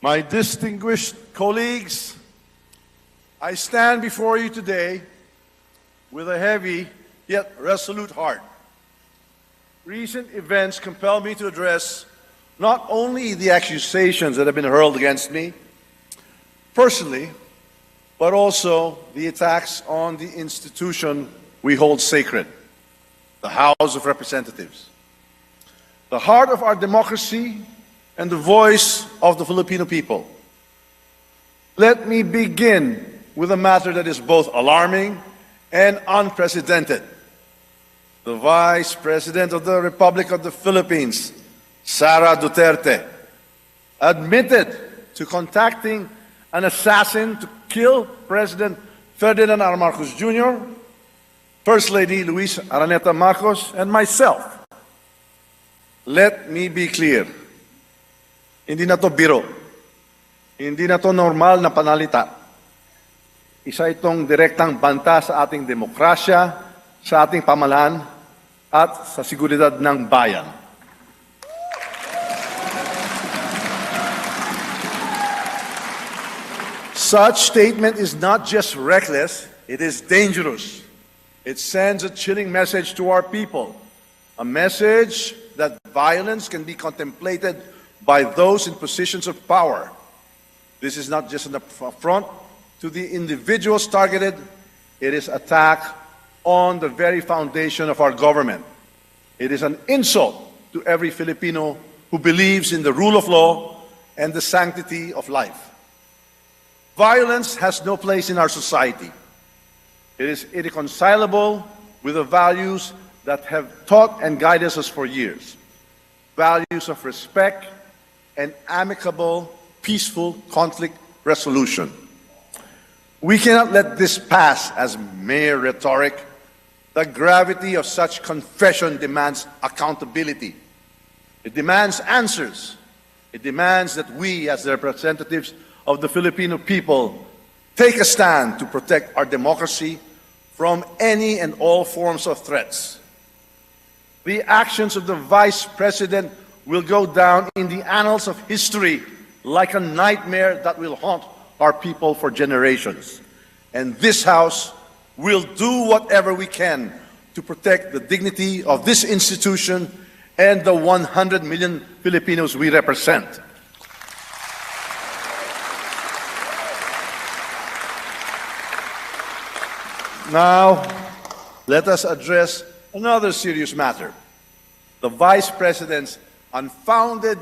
My distinguished colleagues, I stand before you today with a heavy yet resolute heart. Recent events compel me to address not only the accusations that have been hurled against me personally, but also the attacks on the institution we hold sacred, the House of Representatives, the heart of our democracy and the voice of the Filipino people. Let me begin with a matter that is both alarming and unprecedented. The Vice President of the Republic of the Philippines, Sara Duterte, admitted to contacting an assassin to kill President Ferdinand R. Marcos Jr., First Lady Luis Araneta Marcos, and myself. Let me be clear. Hindi na to biro. Hindi na to normal na panalita. Isa itong direktang banta sa ating demokrasya, sa ating pamahalaan, at sa seguridad ng bayan. Such statement is not just reckless, it is dangerous. It sends a chilling message to our people, a message that violence can be contemplated by those in positions of power. This is not just an affront to the individuals targeted, it is attack on the very foundation of our government. It is an insult to every Filipino who believes in the rule of law and the sanctity of life. Violence has no place in our society. It is irreconcilable with the values that have taught and guided us for years. Values of respect and amicable, peaceful conflict resolution. We cannot let this pass as mere rhetoric. The gravity of such confession demands accountability. It demands answers. It demands that we, as the representatives of the Filipino people, take a stand to protect our democracy from any and all forms of threats. The actions of the Vice President will go down in the annals of history like a nightmare that will haunt our people for generations. And this House will do whatever we can to protect the dignity of this institution and the 100 million Filipinos we represent. Now, let us address another serious matter: the Vice President's unfounded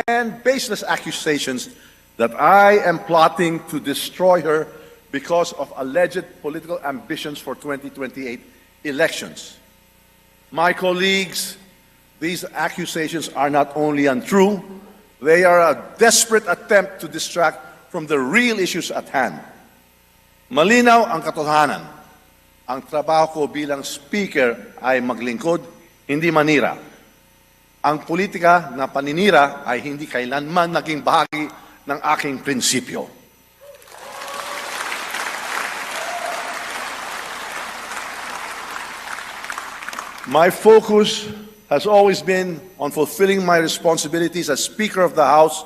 and baseless accusations that I am plotting to destroy her because of alleged political ambitions for 2028 elections. My colleagues, these accusations are not only untrue, they are a desperate attempt to distract from the real issues at hand. Malinaw ang katotohanan. Ang trabaho ko bilang speaker ay maglingkod, hindi manira. Ang politika na paninira ay hindi kailanman naging bahagi ng aking prinsipyo. My focus has always been on fulfilling my responsibilities as Speaker of the House,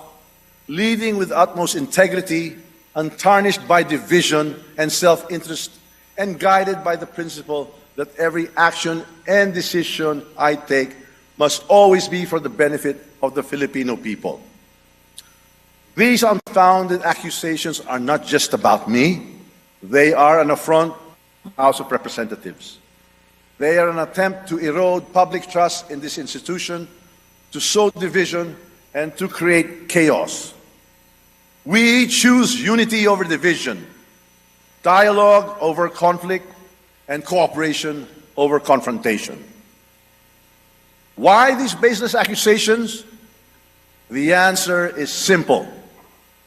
leading with utmost integrity, untarnished by division and self-interest, and guided by the principle that every action and decision I take must always be for the benefit of the Filipino people. These unfounded accusations are not just about me. They are an affront to the House of Representatives. They are an attempt to erode public trust in this institution, to sow division, and to create chaos. We choose unity over division, dialogue over conflict, and cooperation over confrontation. Why these baseless accusations? The answer is simple: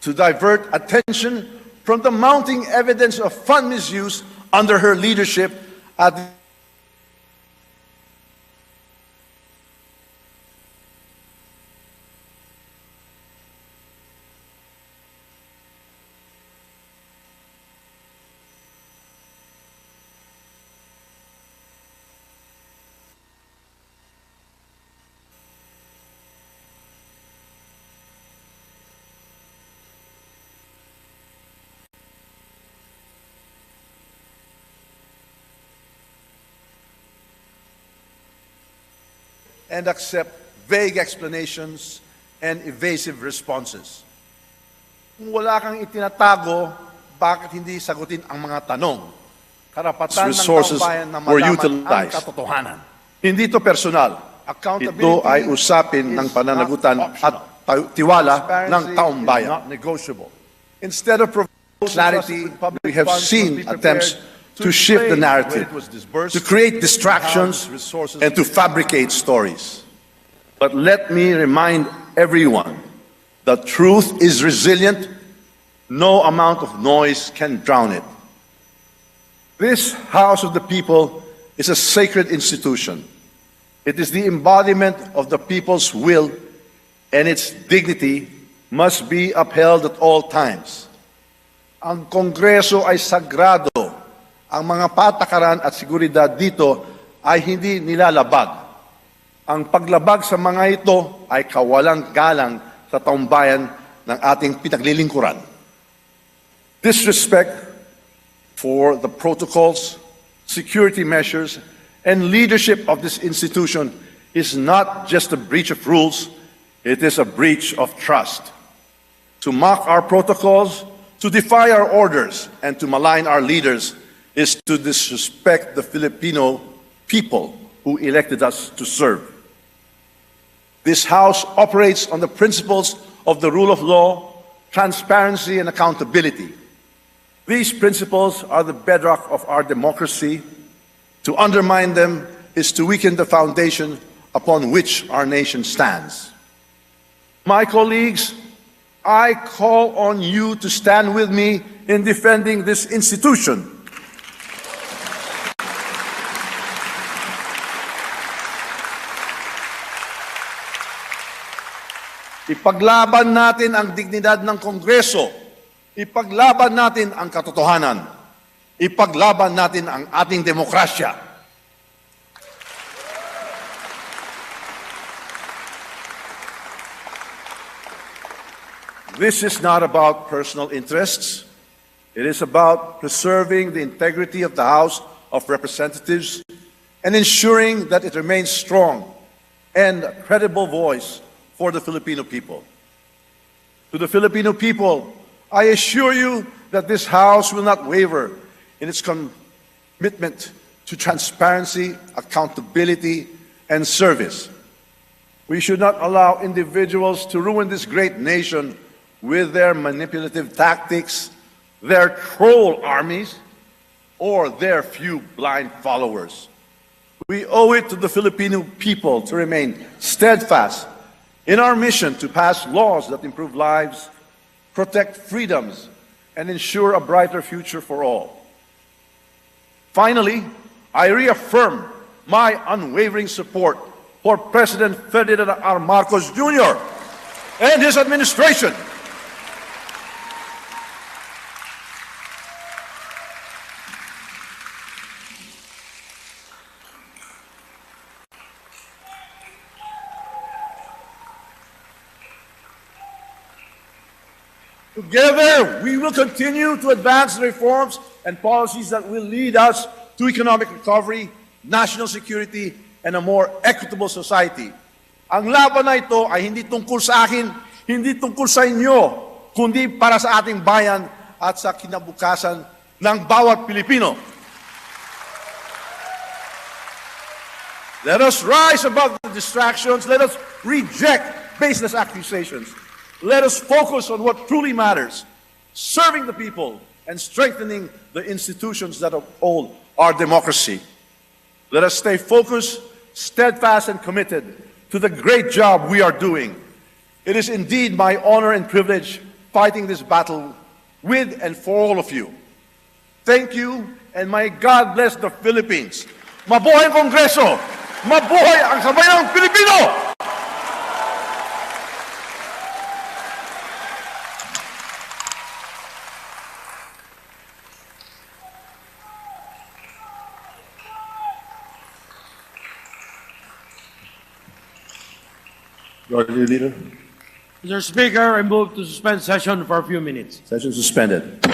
to divert attention from the mounting evidence of fund misuse under her leadership at the and accept vague explanations and evasive responses. Kung wala kang itinatago, bakit hindi sagutin ang mga tanong? Karapatan ng taong bayan na malaman ang katotohanan. Hindi ito personal. Ito ay usapin ng pananagutan at tiwala ng taong bayan. Instead of providing clarity, we have seen attempts to shift the narrative, to create distractions, and to fabricate stories. But let me remind everyone that truth is resilient. No amount of noise can drown it. This House of the People is a sacred institution. It is the embodiment of the people's will, and its dignity must be upheld at all times. Ang Kongreso ay sagrado. Ang mga patakaran at seguridad dito ay hindi nilalabag. Ang paglabag sa mga ito ay kawalang galang sa taong bayan ng ating pinaglilingkuran. Disrespect for the protocols, security measures, and leadership of this institution is not just a breach of rules, it is a breach of trust. To mock our protocols, to defy our orders, and to malign our leaders is to disrespect the Filipino people who elected us to serve. This House operates on the principles of the rule of law, transparency, and accountability. These principles are the bedrock of our democracy. To undermine them is to weaken the foundation upon which our nation stands. My colleagues, I call on you to stand with me in defending this institution. Ipaglaban natin ang dignidad ng Kongreso. Ipaglaban natin ang katotohanan. Ipaglaban natin ang ating demokrasya. This is not about personal interests. It is about preserving the integrity of the House of Representatives and ensuring that it remains strong and a credible voice for the Filipino people. To the Filipino people, I assure you that this House will not waver in its commitment to transparency, accountability, and service. We should not allow individuals to ruin this great nation with their manipulative tactics, their troll armies, or their few blind followers. We owe it to the Filipino people to remain steadfast in our mission to pass laws that improve lives, protect freedoms, and ensure a brighter future for all. Finally, I reaffirm my unwavering support for President Ferdinand R. Marcos Jr. and his administration. Together, we will continue to advance the reforms and policies that will lead us to economic recovery, national security, and a more equitable society. Ang laban na ito ay hindi tungkol sa akin, hindi tungkol sa inyo, kundi para sa ating bayan at sa kinabukasan ng bawat Pilipino. Let us rise above the distractions. Let us reject baseless accusations. Let us focus on what truly matters, serving the people and strengthening the institutions that uphold our democracy. Let us stay focused, steadfast, and committed to the great job we are doing. It is indeed my honor and privilege fighting this battle with and for all of you. Thank you, and may God bless the Philippines. Mabuhay ang Kongreso! Mabuhay ang sambayang Pilipino! Majority Leader. Mr. Speaker, I move to suspend session for a few minutes. Session suspended.